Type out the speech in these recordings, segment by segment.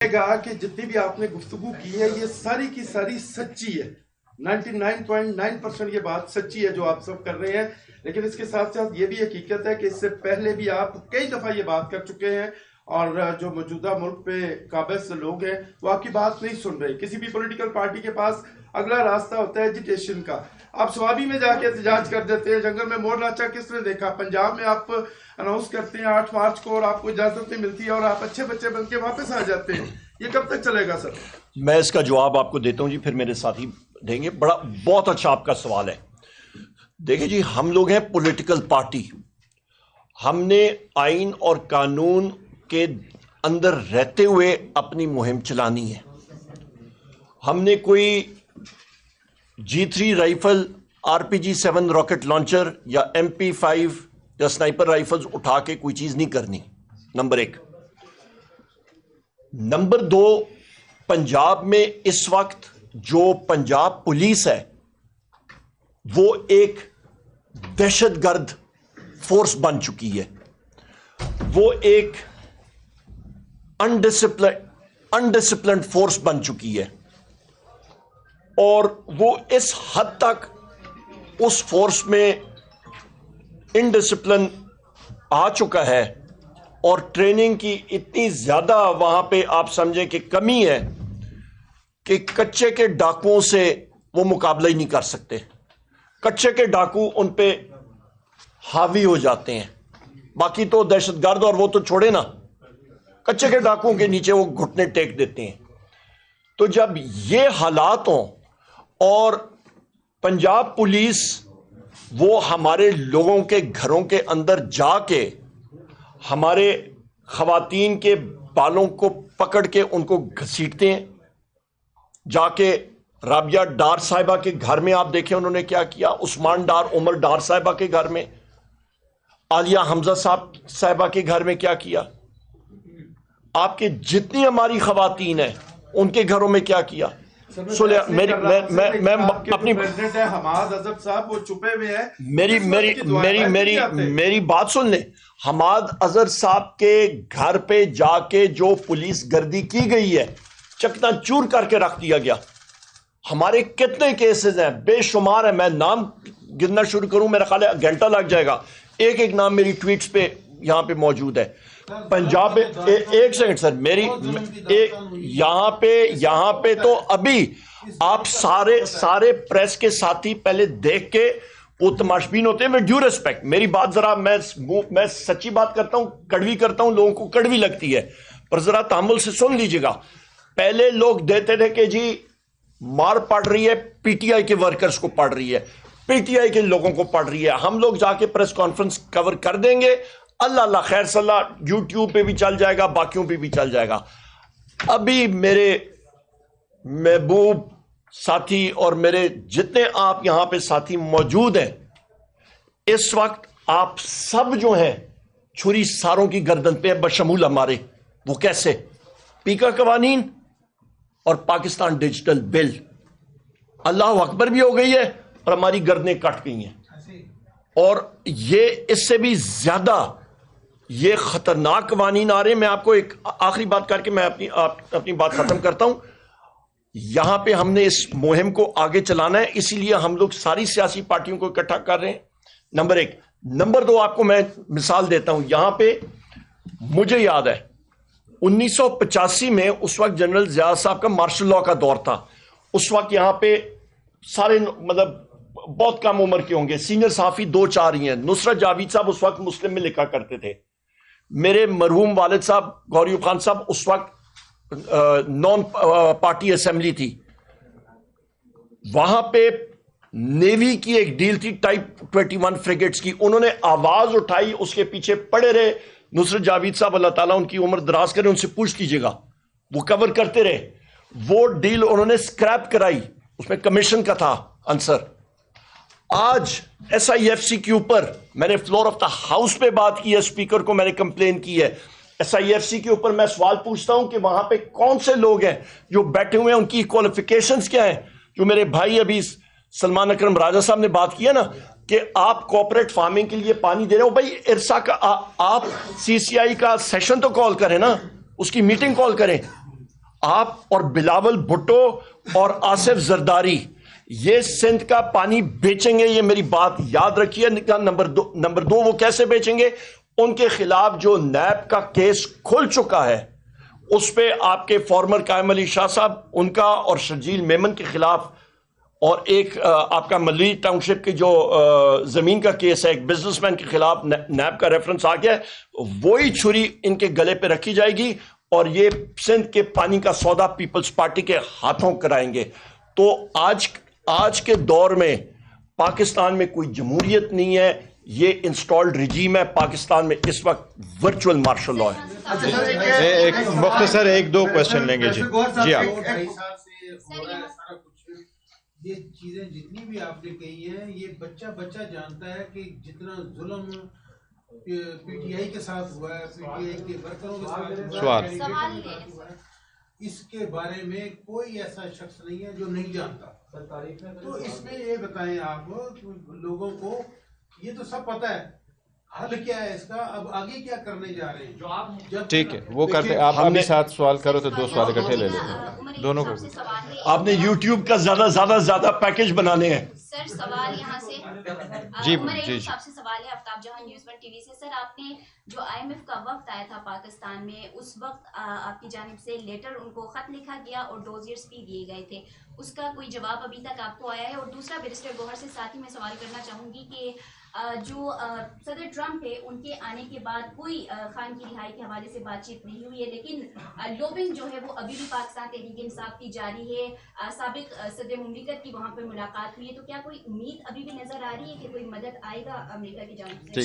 گا کہ جتنی بھی آپ نے گفتگو کی ہے یہ ساری کی ساری سچی ہے. 99.9% یہ بات سچی ہے جو آپ سب کر رہے ہیں. لیکن اس کے ساتھ ساتھ یہ بھی حقیقت ہے کہ اس سے پہلے بھی آپ کئی دفعہ یہ بات کر چکے ہیں اور جو موجودہ ملک پہ قابض لوگ ہیں وہ آپ کی بات نہیں سن رہے. کسی بھی پولیٹیکل پارٹی کے پاس اگلا راستہ ہوتا ہے ایجیٹیشن کا. آپ سوابی میں جا کے احتجاج کر دیتے ہیں. جنگل میں مور لاچا کس نے دیکھا؟ پنجاب میں آپ اناؤنس کرتے ہیں 8 مارچ کو اور آپ کو اجازت نہیں ملتی ہے اور آپ اچھے بچے بن کے واپس آ جاتے ہیں. یہ کب تک چلے گا سر؟ میں اس کا جواب آپ کو دیتا ہوں جی، پھر میرے ساتھی دیں گے. بہت اچھا آپ کا سوال ہے. دیکھیں جی، ہم لوگ ہیں پولیٹیکل پارٹی. ہم نے آئین اور قانون کے اندر رہتے ہوئے اپنی مہم چلانی ہے. ہم نے کوئی G3 rifle, RPG-7 rocket launcher یا MP5 یا سنائپر رائفلز اٹھا کے کوئی چیز نہیں کرنی. نمبر 1. نمبر 2، پنجاب میں اس وقت جو پنجاب پولیس ہے وہ ایک دہشت گرد فورس بن چکی ہے. وہ ایک انڈسپلنڈ فورس بن چکی ہے اور وہ اس حد تک اس فورس میں انڈسپلن آ چکا ہے اور ٹریننگ کی اتنی زیادہ وہاں پہ آپ سمجھیں کہ کمی ہے کہ کچے کے ڈاکوؤں سے وہ مقابلہ ہی نہیں کر سکتے. کچے کے ڈاکو ان پہ حاوی ہو جاتے ہیں. باقی تو دہشت گرد اور وہ تو چھوڑے نا، کچے کے ڈاکوؤں کے نیچے وہ گھٹنے ٹیک دیتے ہیں. تو جب یہ حالات ہوں اور پنجاب پولیس وہ ہمارے لوگوں کے گھروں کے اندر جا کے ہمارے خواتین کے بالوں کو پکڑ کے ان کو گھسیٹتے ہیں، جا کے رابعہ ڈار صاحبہ کے گھر میں آپ دیکھیں انہوں نے کیا کیا، عثمان ڈار، عمر ڈار صاحبہ کے گھر میں، عالیہ حمزہ صاحبہ کے گھر میں کیا کیا، آپ کے جتنی ہماری خواتین ہیں ان کے گھروں میں کیا کیا. میری بات سن لیں. حماد اظہر صاحب کے گھر پہ جا کے جو پولیس گردی کی گئی ہے، چکنا چور کر کے رکھ دیا گیا. ہمارے کتنے کیسز ہیں، بے شمار ہیں. میں نام گننا شروع کروں میرا خیال ہے گھنٹہ لگ جائے گا. ایک ایک نام میری ٹویٹس پہ یہاں پہ موجود ہے. پنجاب ایک سیکنڈ سر، میری یہاں پہ تو ابھی آپ سارے پریس کے ساتھی پہلے دیکھ کے وہ تماشبین ہوتے ہیں. میں ڈیو ریسپیکٹ، میری بات ذرا میں سچی بات کرتا ہوں، کڑوی کرتا ہوں، لوگوں کو کڑوی لگتی ہے، پر ذرا تحمل سے سن لیجیے گا. پہلے لوگ دیتے تھے کہ جی مار پڑ رہی ہے پی ٹی آئی کے ورکرز کو پڑ رہی ہے، پی ٹی آئی کے لوگوں کو پڑ رہی ہے. ہم لوگ جا کے پریس کانفرنس کور کر دیں گے، اللہ خیر صلی اللہ، یوٹیوب پہ بھی چل جائے گا، باقیوں پہ بھی چل جائے گا. ابھی میرے محبوب ساتھی اور میرے جتنے آپ یہاں پہ ساتھی موجود ہیں، اس وقت آپ سب جو ہیں چھری ساروں کی گردن پہ بشمول ہمارے. وہ کیسے؟ پیکا قوانین اور پاکستان ڈیجیٹل بل. اللہ اکبر بھی ہو گئی ہے اور ہماری گردنیں کٹ گئی ہیں. اور یہ اس سے بھی زیادہ یہ خطرناک قوانین آ رہے ہیں. میں آپ کو ایک آخری بات کر کے میں اپنی بات ختم کرتا ہوں. یہاں پہ ہم نے اس مہم کو آگے چلانا ہے، اسی لیے ہم لوگ ساری سیاسی پارٹیوں کو اکٹھا کر رہے ہیں. نمبر 1. نمبر 2، آپ کو میں مثال دیتا ہوں. یہاں پہ مجھے یاد ہے 1985 میں اس وقت جنرل ضیاء صاحب کا مارشل لاء کا دور تھا. اس وقت یہاں پہ سارے مطلب بہت کم عمر کے ہوں گے، سینئر صحافی 2-4 ہی ہیں. نصرت جاوید صاحب اس وقت مسلم میں لکھا کرتے تھے. میرے مرحوم والد صاحب غوری خان صاحب اس وقت نان پارٹی اسمبلی تھی. وہاں پہ نیوی کی ایک ڈیل تھی ٹائپ 21 فریگیٹس کی. انہوں نے آواز اٹھائی، اس کے پیچھے پڑے رہے. نصرت جاوید صاحب اللہ تعالیٰ ان کی عمر دراز کرے، ان سے پوچھ لیجیے گا، وہ کور کرتے رہے. وہ ڈیل انہوں نے سکریپ کرائی، اس میں کمیشن کا تھا آنسر. آج SIFC کے اوپر میں نے فلور آف دا ہاؤس پہ بات کی ہے، اسپیکر کو میں نے کمپلین کی ہے. SIFC کے اوپر میں سوال پوچھتا ہوں کہ وہاں پہ کون سے لوگ ہیں جو بیٹھے ہوئے ہیں، ان کی کوالیفیکیشنز کیا ہیں. جو میرے بھائی ابھی سلمان اکرم راجہ صاحب نے بات کی ہے نا کہ آپ کوپریٹ فارمنگ کے لیے پانی دے رہے ہو، بھائی ارسا کا آپ CCI کا سیشن تو کال کریں نا، اس کی میٹنگ کال کریں. آپ اور بلاول بھٹو اور آصف زرداری یہ سندھ کا پانی بیچیں گے, یہ میری بات یاد رکھیے. نمبر دو وہ کیسے بیچیں گے؟ ان کے خلاف جو نیب کا کیس کھل چکا ہے اس پہ آپ کے فارمر قائم علی شاہ صاحب ان کا اور شرجیل میمن کے خلاف, اور ایک آپ کا ملی ٹاؤن شپ کی جو زمین کا کیس ہے ایک بزنس مین کے خلاف نیب کا ریفرنس آ گیا ہے, وہی چھری ان کے گلے پہ رکھی جائے گی اور یہ سندھ کے پانی کا سودا پیپلز پارٹی کے ہاتھوں کرائیں گے. تو آج کے دور میں پاکستان میں کوئی جمہوریت نہیں ہے, یہ انسٹالڈ رجیم ہے. پاکستان میں اس وقت ورچوئل مارشل لاء ہے. ایک مختصر ایک دو کوشچن لیں گے. جی آپ یہ چیزیں جتنی بھی آپ نے کہی ہیں یہ بچہ جانتا ہے کہ جتنا ظلم پی ٹی آئی کے ساتھ ہوا ہے, پی ٹی آئی کے ورکروں کے ساتھ ہوا ہے, اس کے بارے میں کوئی ایسا شخص نہیں ہے جو نہیں جانتا. تو اس میں یہ بتائیں آپ لوگوں کو, یہ تو سب پتہ ہے, حل کیا ہے اس کا, اب آگے کیا کرنے جا رہے ہیں؟ ٹھیک ہے وہ کرتے, آپ ہم نے ساتھ سوال کرو تو 2 سوال اکٹھے لے لیتے ہیں دونوں کو. آپ نے یوٹیوب کا زیادہ پیکج بنانے ہیں. سر سوال یہاں سے جی صاحب سے سوال ہے, آفتاب جہاں نیوز 1 ٹی وی سے. سر آپ نے جو آئی ایم ایف کا وقت آیا تھا پاکستان میں, اس وقت آپ کی جانب سے لیٹر ان کو خط لکھا گیا اور ڈوزیئرز بھی دیے گئے تھے, اس کا کوئی جواب ابھی تک آپ کو آیا ہے؟ اور دوسرا بیرسٹر گوہر سے ساتھ ہی میں سوال کرنا چاہوں گی کہ جو صدر ٹرمپ ہے ان کے آنے کے بعد کوئی خان کی رہائی کے حوالے سے بات چیت نہیں ہوئی ہے, لیکن لوبنگ جو ہے وہ ابھی بھی پاکستان تحریک انصاف کی جاری ہے. سابق صدر مملکت کی وہاں پہ ملاقات ہوئی ہے, تو کیا کوئی امید ابھی بھی نظر آ رہی ہے کہ کوئی مدد آئے گا امریکہ کی جانب سے؟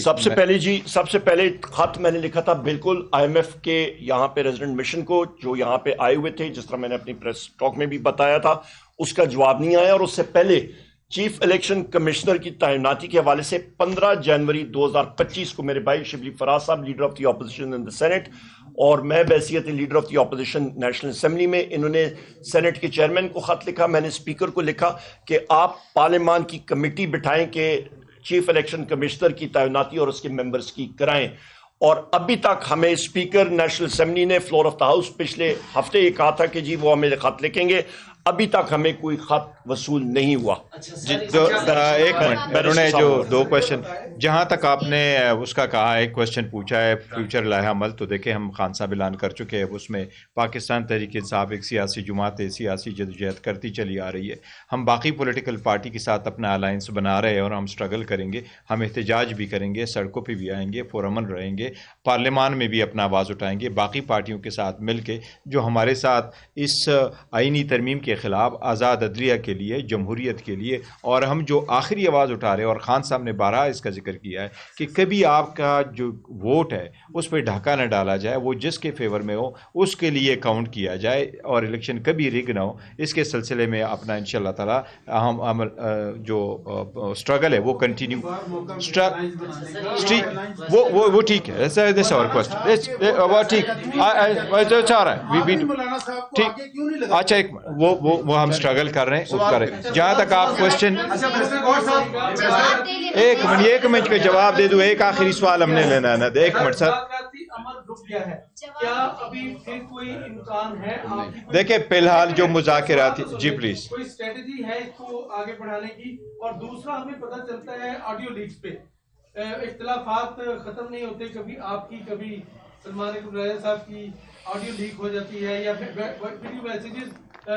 سب سے پہلے خط میں نے لکھا تھا بالکل آئی ایم ایف کے یہاں پہ ریزیڈنٹ مشن کو جو یہاں پہ آئے ہوئے تھے, جس طرح میں نے اپنی پریس ٹاک میں بھی بتایا تھا, اس کا جواب نہیں آیا. اور اس سے پہلے چیف الیکشن کمشنر کی تعیناتی کے حوالے سے 15 جنوری 2025 کو میرے بھائی Shibli Faraz sahab leader of the opposition in the senate اور میں بحیثیت leader of the opposition national assembly میں, انہوں نے سینٹ کے چیئرمین کو خط لکھا, میں نے اسپیکر کو لکھا کہ آپ پارلیمان کی کمیٹی بٹھائیں کہ چیف الیکشن کمشنر کی تعیناتی اور اس کے ممبرز کی کرائیں. اور ابھی تک ہمیں اسپیکر نیشنل اسمبلی نے فلور آف دا ہاؤس پچھلے ہفتے یہ کہا تھا کہ جی وہ ہمیں خط لکھیں گے, ابھی تک ہمیں کوئی خط وصول نہیں ہوا. جی ایک منٹ, انہوں نے جو 2 کوشچن جہاں تک آپ نے اس کا کہا, ایک کوشچن پوچھا ہے فیوچر لائحہ عمل, تو دیکھیں ہم خان صاحب اعلان کر چکے ہیں, اس میں پاکستان تحریک انصاف ایک سیاسی جماعت ہے, سیاسی جدوجہد کرتی چلی آ رہی ہے. ہم باقی پولیٹیکل پارٹی کے ساتھ اپنا الائنس بنا رہے ہیں اور ہم اسٹرگل کریں گے, ہم احتجاج بھی کریں گے, سڑکوں پہ بھی آئیں گے, پرامن رہیں گے, پارلیمان میں بھی اپنا آواز اٹھائیں گے باقی پارٹیوں کے ساتھ مل کے جو ہمارے ساتھ اس آئینی ترمیم کے خلاف, آزاد عدلیہ کے لیے, جمہوریت کے لیے. اور ہم جو آخری آواز اٹھا رہے ہیں, اور خان صاحب نے بارہا اس کا ذکر کیا ہے کہ کبھی آپ کا جو ووٹ ہے اس پہ ڈھاکہ نہ ڈالا جائے, وہ جس کے فیور میں ہو اس کے لیے کاؤنٹ کیا جائے اور الیکشن کبھی رگ نہ ہو. اس کے سلسلے میں اپنا انشاءاللہ تعالی ہم جو اسٹرگل ہے وہ کنٹینیو, وہ ٹھیک ہے, دس اور کوسچن وہ ٹھیک چاہ رہا ہے ٹھیک. اچھا وہ ہم اسٹرگل کر رہے ہیں, کر رہے ہیں. جہاں تک آپ کوشچن, ایک منٹ کا جواب دے دوں, ایک آخری سوال ہم نے لینا ہے نا, ایک منٹ سر. دیکھیں فی الحال جو مذاکرات, جی پلیز, کوئی اسٹریٹجی ہے اس کو آگے بڑھانے کی؟ اور دوسرا ہمیں پتہ چلتا ہے آڈیو لیکس پہ اختلافات ختم نہیں ہوتے, کبھی آپ کی کبھی سلمان اقبال صاحب کی آڈیو لیک ہو جاتی ہے یا video messages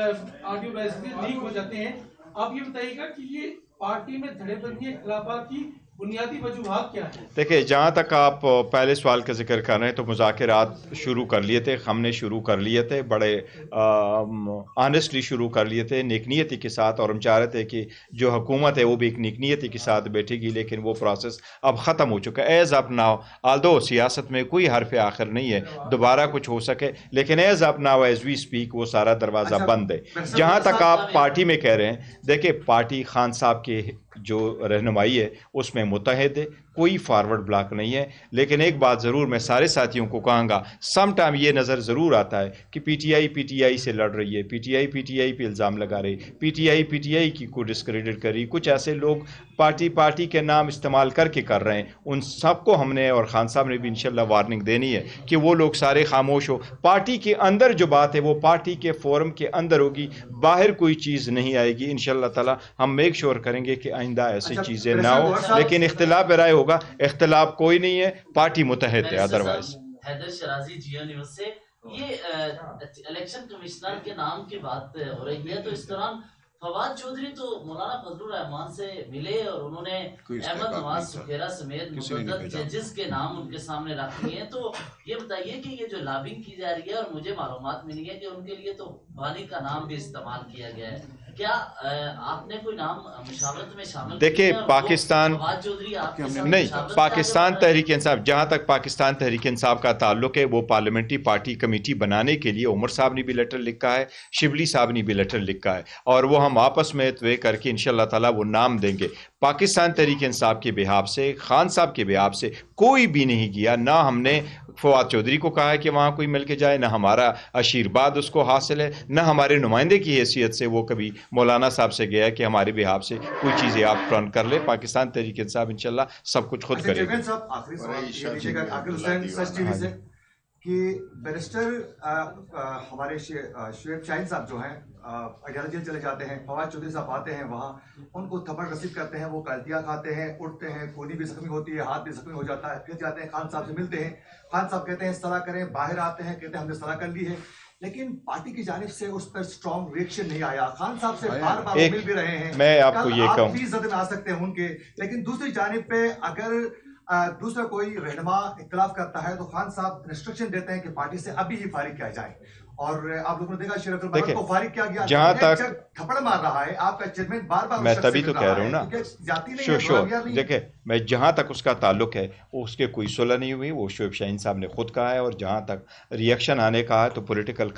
audio messages leak ہو جاتے ہیں. آپ یہ بتائیے گا کہ یہ پارٹی میں دھڑے بندی اختلافات کی بنیادی وجوہات کیا ہیں؟ دیکھیں جہاں تک آپ پہلے سوال کا ذکر کر رہے ہیں تو مذاکرات شروع کر لیے تھے, ہم نے شروع کر لیے تھے, بڑے آنیسٹلی شروع کر لیے تھے, نیک نیتی کے ساتھ, اور ہم چاہ رہے تھے کہ جو حکومت ہے وہ بھی ایک نیک نیتی کے ساتھ بیٹھے گی, لیکن وہ پروسیس اب ختم ہو چکا ہے. ایز آف ناؤ, آلدو سیاست میں کوئی حرف آخر نہیں ہے, دوبارہ کچھ ہو سکے, لیکن as of now as we speak وہ سارا دروازہ بند ہے. جہاں تک آپ پارٹی میں کہہ رہے ہیں, دیکھیں پارٹی خان صاحب کے جو رہنمائی ہے اس میں متحد ہے, کوئی فارورڈ بلاک نہیں ہے. لیکن ایک بات ضرور میں سارے ساتھیوں کو کہوں گا, سم ٹائم یہ نظر ضرور آتا ہے کہ پی ٹی آئی سے لڑ رہی ہے, پی ٹی آئی پہ الزام لگا رہی, پی ٹی آئی کی کو ڈسکریڈٹ کر رہی, کچھ ایسے لوگ پارٹی کے نام استعمال کر کے کر رہے ہیں. ان سب کو ہم نے اور خان صاحب نے بھی انشاءاللہ وارننگ دینی ہے کہ وہ لوگ سارے خاموش ہو. پارٹی کے اندر جو بات ہے وہ پارٹی کے فورم کے اندر ہوگی, باہر کوئی چیز نہیں آئے گی. انشاءاللہ تعالی ہم میک شور کریں گے کہ آئندہ ایسی چیزیں نہ ہو. لیکن اختلاف رائے ہوگا, اختلاف کوئی نہیں ہے, پارٹی متحد ہے. ادروائز حیدر شرازی جیو نیوز سے. یہ الیکشن کمشنر کے نام کی بات ہو رہی ہے, تو اس دوران فواد چودھری تو مولانا فضل الرحمان سے ملے اور انہوں نے احمد نواز سکھیرا سمیت متعدد ججز کے نام ان کے سامنے رکھ دیے. تو یہ بتائیے کہ یہ جو لابنگ کی جا رہی ہے, اور مجھے معلومات ملی ہے کہ ان کے لیے تو بانی کا نام بھی استعمال کیا گیا ہے, کیا آپ نے کوئی نام مشاورت میں شامل؟ دیکھیں پاکستان نہیں, پاکستان تحریک تحریک انصاف, جہاں تک پاکستان تحریک انصاف کا تعلق ہے, وہ پارلیمنٹری پارٹی کمیٹی بنانے کے لیے عمر صاحب نے بھی لیٹر لکھا ہے, شبلی صاحب نے بھی لیٹر لکھا ہے, اور وہ ہم آپس میں طے کر کے انشاءاللہ تعالیٰ وہ نام دیں گے. پاکستان تحریک انصاف کے بہاف سے, خان صاحب کے بہاف سے کوئی بھی نہیں گیا. نہ ہم نے فواد چودھری کو کہا ہے کہ وہاں کوئی مل کے جائے, نہ ہمارا آشیرواد اس کو حاصل ہے, نہ ہمارے نمائندے کی حیثیت سے وہ کبھی مولانا صاحب سے گیا کہ ہمارے بہاف سے کوئی چیزیں آپ رن کر لیں. پاکستان تحریک انصاف انشاءاللہ سب کچھ خود کرے گا. کہ بیرسٹر ہمارے شعیب شاہین صاحب جو ہیں اڈیالہ جیل چلے جاتے ہیں, فواد چودھری صاحب آتے ہیں وہاں, ان کو تھپڑ رسید کرتے ہیں, وہ کلتیاں کھاتے ہیں, اٹھتے ہیں, کونی بھی زخمی ہوتی ہے, ہاتھ بھی زخمی ہو جاتا ہے, پھر جاتے ہیں خان صاحب سے ملتے ہیں, خان صاحب کہتے ہیں صلاح کریں, باہر آتے ہیں کہتے ہیں ہم نے صلاح کر لی ہے, لیکن پارٹی کی جانب سے اس پر اسٹرانگ ریئیکشن نہیں آیا. خان صاحب سے بار بار مل بھی رہے ہیں, میں آپ کو یہ کہوں, بھی زد میں آ سکتے ہیں ان کے, لیکن دوسری جانب پہ اگر دوسرا کوئی رہنما اختلاف کرتا ہے تو خان صاحب انسٹرکشن دیتے ہیں کہ پارٹی سے ابھی ہی فارغ کیا جائے. اور آپ لوگوں نے دیکھا شریف البرکت کو فارغ کیا گیا, جہاں تک تھپڑ مار رہا ہے آپ کا چیئرمین, بار بار میں تبھی تو کہہ رہا ہوں نا, دیکھیں میں جہاں تک اس کا تعلق ہے اس کے کوئی صلح نہیں ہوئی, وہ شعیب شاہین صاحب نے خود کہا ہے. اور جہاں تک ریئیکشن آنے کا ہے تو پولیٹیکل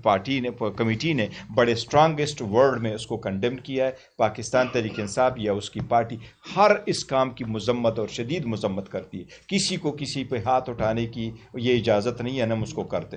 پارٹی نے کمیٹی نے بڑے اسٹرانگسٹ ورڈ میں اس کو کنڈیم کیا ہے. پاکستان تحریک انصاف یا اس کی پارٹی ہر اس کام کی مذمت اور شدید مذمت کرتی ہے. کسی کو کسی پہ ہاتھ اٹھانے کی یہ اجازت نہیں ہے, ہم اس کو کرتے.